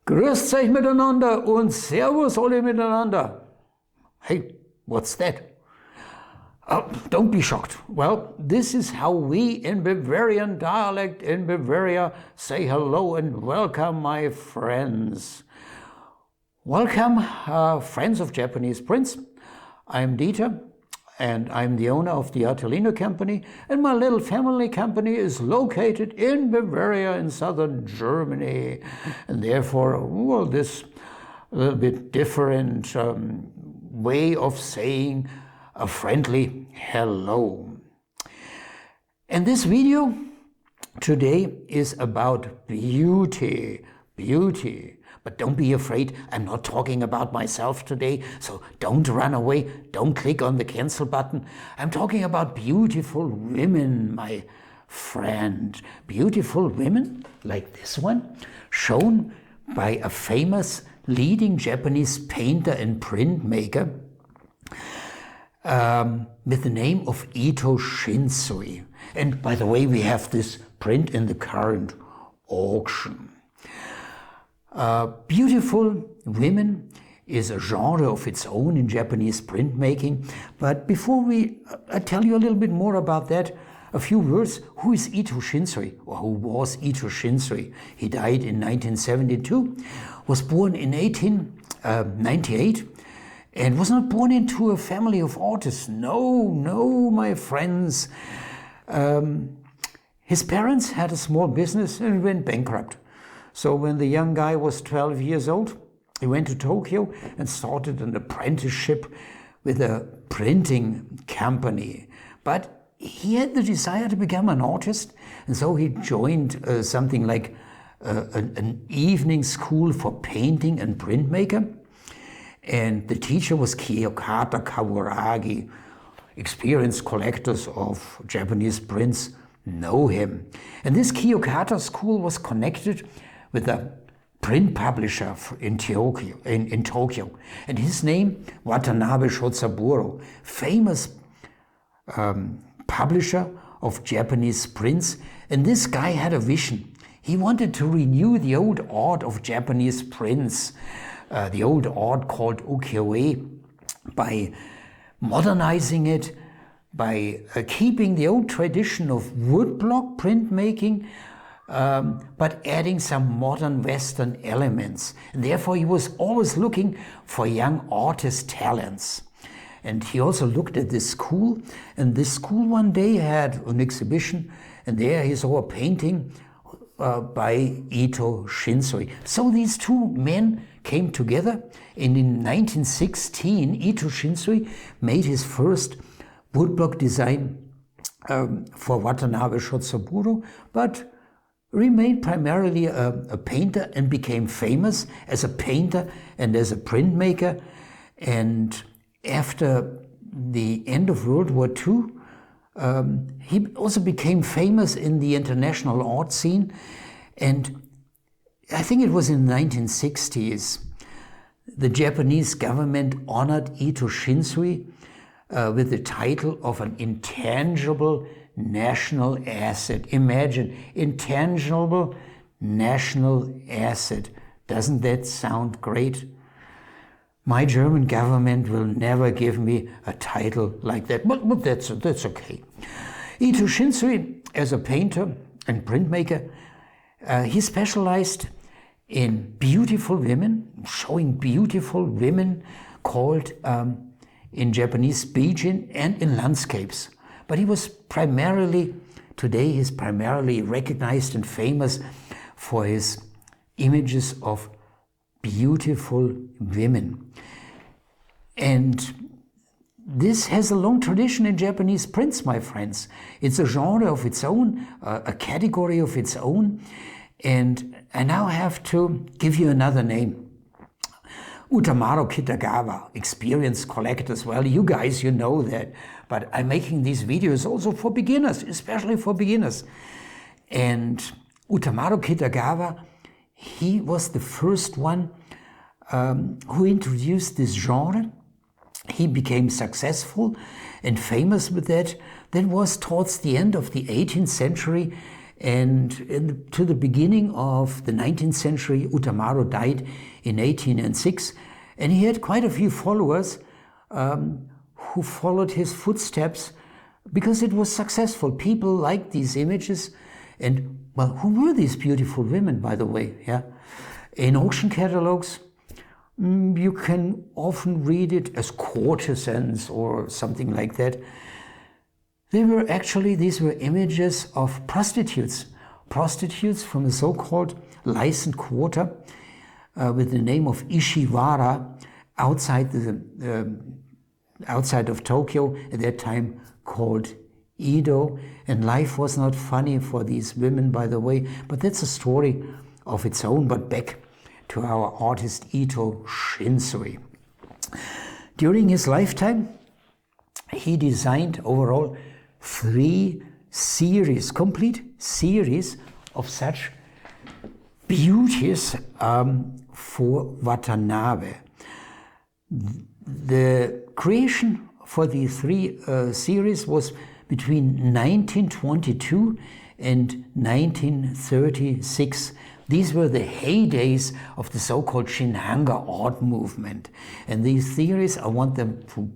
Grüßt euch miteinander und Servus alle miteinander. Hey, what's that? Don't be shocked. Well, this is how we in Bavarian dialect in Bavaria say hello and welcome, my friends. Welcome, friends of Japanese Prince. I'm Dieter, and I'm the owner of the Artelino company, and my little family company is located in Bavaria in southern Germany, and therefore, well, this a little bit different way of saying a friendly hello. And this video today is about beauty. But don't be afraid, I'm not talking about myself today, so don't run away, don't click on the cancel button. I'm talking about beautiful women, my friend. Beautiful women, like this one, shown by a famous leading Japanese painter and printmaker with the name of Ito Shinsui. And by the way, we have this print in the current auction. Beautiful women is a genre of its own in Japanese printmaking. But before I tell you a little bit more about that, a few words. Who is Ito Shinsui, or who was Ito Shinsui? He died in 1972, was born in 1898, and was not born into a family of artists. No, my friends. His parents had a small business and went bankrupt. So when the young guy was 12 years old, he went to Tokyo and started an apprenticeship with a printing company. But he had the desire to become an artist, and so he joined something like an evening school for painting and printmaker. And the teacher was Kiyokata Kawuragi. Experienced collectors of Japanese prints know him. And this Kiyokata school was connected with a print publisher in Tokyo, and his name, Watanabe Shotsaburo, famous publisher of Japanese prints. And this guy had a vision. He wanted to renew the old art of Japanese prints, the old art called ukiyo-e, by modernizing it, by keeping the old tradition of woodblock printmaking, but adding some modern Western elements. And therefore, he was always looking for young artist talents. And he also looked at this school, and this school one day had an exhibition, and there he saw a painting by Ito Shinsui. So these two men came together, and in 1916, Ito Shinsui made his first woodblock design for Watanabe Shotsaburo, but remained primarily a painter and became famous as a painter and as a printmaker. And after the end of World War II, he also became famous in the international art scene. And I think it was in the 1960s, the Japanese government honored Ito Shinsui with the title of an intangible national asset. Imagine, intangible national asset. Doesn't that sound great? My German government will never give me a title like that, but that's okay. Ito Shinsui, as a painter and printmaker, he specialized in beautiful women, showing beautiful women called in Japanese bijin and in landscapes. But he was today he's primarily recognized and famous for his images of beautiful women. And this has a long tradition in Japanese prints, my friends. It's a genre of its own, a category of its own. And I now have to give you another name. Utamaro Kitagawa, experienced collectors. Well, you guys, you know that. But I'm making these videos also for beginners, especially for beginners. And Utamaro Kitagawa, he was the first one who introduced this genre. He became successful and famous with that. That was towards the end of the 18th century. And to the beginning of the 19th century, Utamaro died in 1806, and he had quite a few followers who followed his footsteps because it was successful. People liked these images. And, well, who were these beautiful women, by the way? Yeah, in auction catalogs, you can often read it as courtesans or something like that. These were images of prostitutes from the so-called licensed quarter with the name of Ishiwara outside of Tokyo, at that time called Edo. And life was not funny for these women, by the way, but that's a story of its own. But back to our artist Ito Shinsui. During his lifetime, he designed overall 3 complete series of such beauties for Watanabe. The creation for the 3 series was between 1922 and 1936. These were the heydays of the so-called Shinhanga art movement. And these theories, I want them to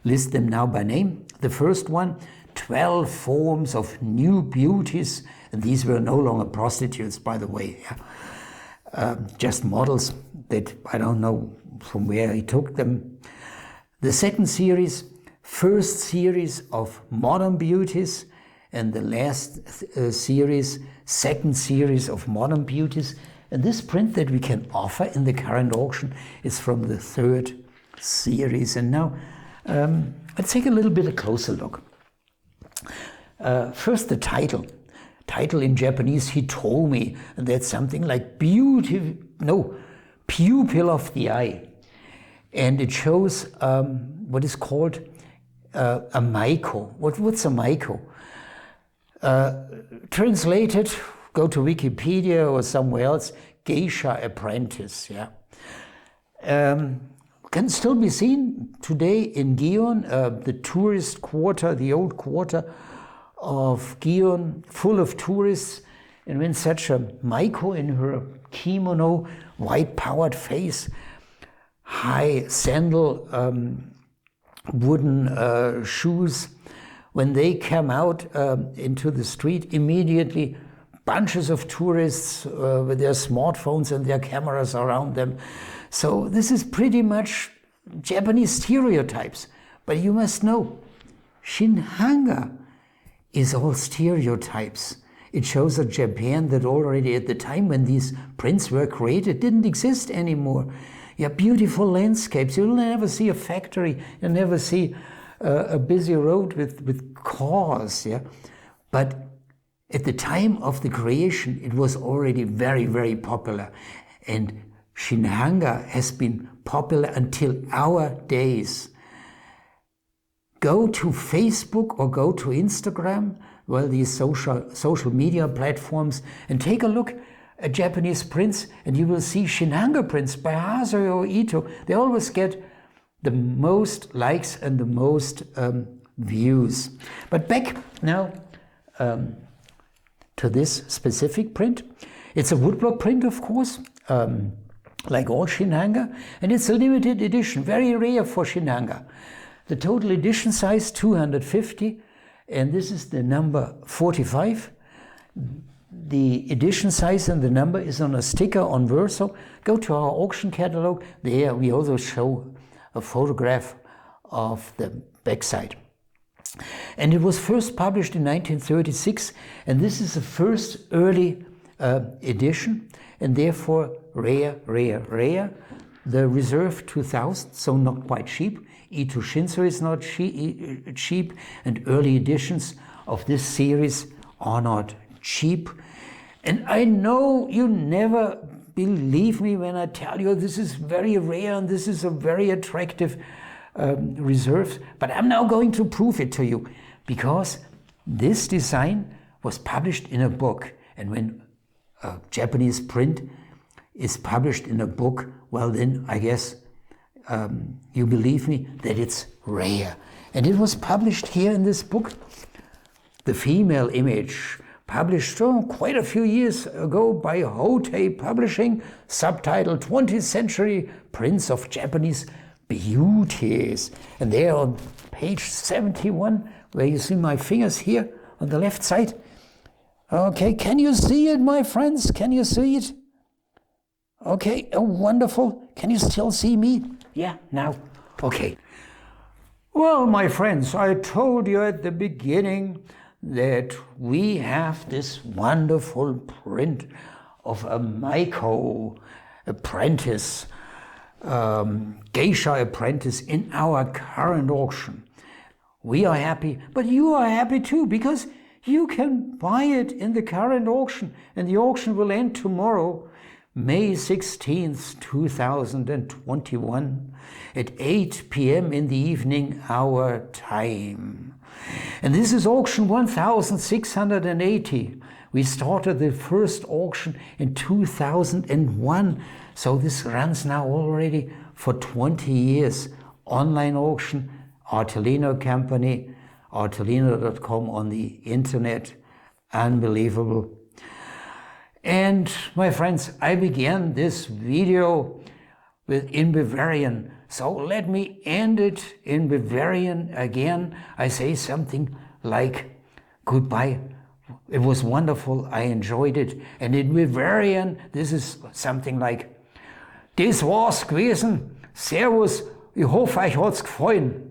list them now by name. The first one, 12 forms of new beauties. And these were no longer prostitutes, by the way. Just models that I don't know from where he took them. The second series, first series of modern beauties, and the last series, second series of modern beauties. And this print that we can offer in the current auction is from the third series. And now let's take a little bit a closer look. First, the title. Title in Japanese, Hitomi, and that's something like pupil of the eye. And it shows what is called a maiko. What's a maiko? Translated, go to Wikipedia or somewhere else, geisha apprentice. Yeah, can still be seen today in Gion, the tourist quarter, the old quarter of Gion, full of tourists. And when such a maiko in her kimono, white powered face, high sandal, wooden shoes, when they come out into the street, immediately bunches of tourists with their smartphones and their cameras around them. So this is pretty much Japanese stereotypes. But you must know, Shinhanga is all stereotypes. It shows a Japan that already at the time when these prints were created didn't exist anymore. You have beautiful landscapes. You'll never see a factory. You'll never see a busy road with cars. Yeah, but at the time of the creation, it was already very, very popular. And Shinhanga has been popular until our days. Go to Facebook or go to Instagram, well, these social media platforms, and take a look at Japanese prints, and you will see Shinhanga prints by Haseyo or Ito. They always get the most likes and the most views. But back now to this specific print. It's a woodblock print, of course, like all Shinhanga, and it's a limited edition, very rare for Shinhanga. The total edition size, 250, and this is the number 45. The edition size and the number is on a sticker on Verso. Go to our auction catalog. There we also show a photograph of the backside. And it was first published in 1936, and this is the first early edition, and therefore rare. The Reserve 2000, so not quite cheap. Ito Shinsui is not cheap, and early editions of this series are not cheap. And I know you never believe me when I tell you this is very rare and this is a very attractive reserve, but I'm now going to prove it to you, because this design was published in a book, and when a Japanese print is published in a book, well then I guess you believe me that it's rare. And it was published here in this book. The female image published quite a few years ago by Hotei Publishing, subtitled 20th Century Prints of Japanese Beauties. And there on page 71, where you see my fingers here on the left side. Okay, can you see it, my friends? Can you see it? Okay, oh, wonderful. Can you still see me? Yeah, now. Okay. Well, my friends, I told you at the beginning that we have this wonderful print of a Maiko apprentice, geisha apprentice in our current auction. We are happy, but you are happy too, because you can buy it in the current auction, and the auction will end tomorrow, May 16th, 2021, at 8 p.m. in the evening, our time. And this is auction 1680. We started the first auction in 2001, so this runs now already for 20 years. Online auction, Artelino company, artelino.com on the internet. Unbelievable. And my friends, I began this video in Bavarian. So let me end it in Bavarian again. I say something like, goodbye. It was wonderful. I enjoyed it. And in Bavarian, this is something like, das war's gewesen. Servus. Ich hoffe, euch hat's gefallen.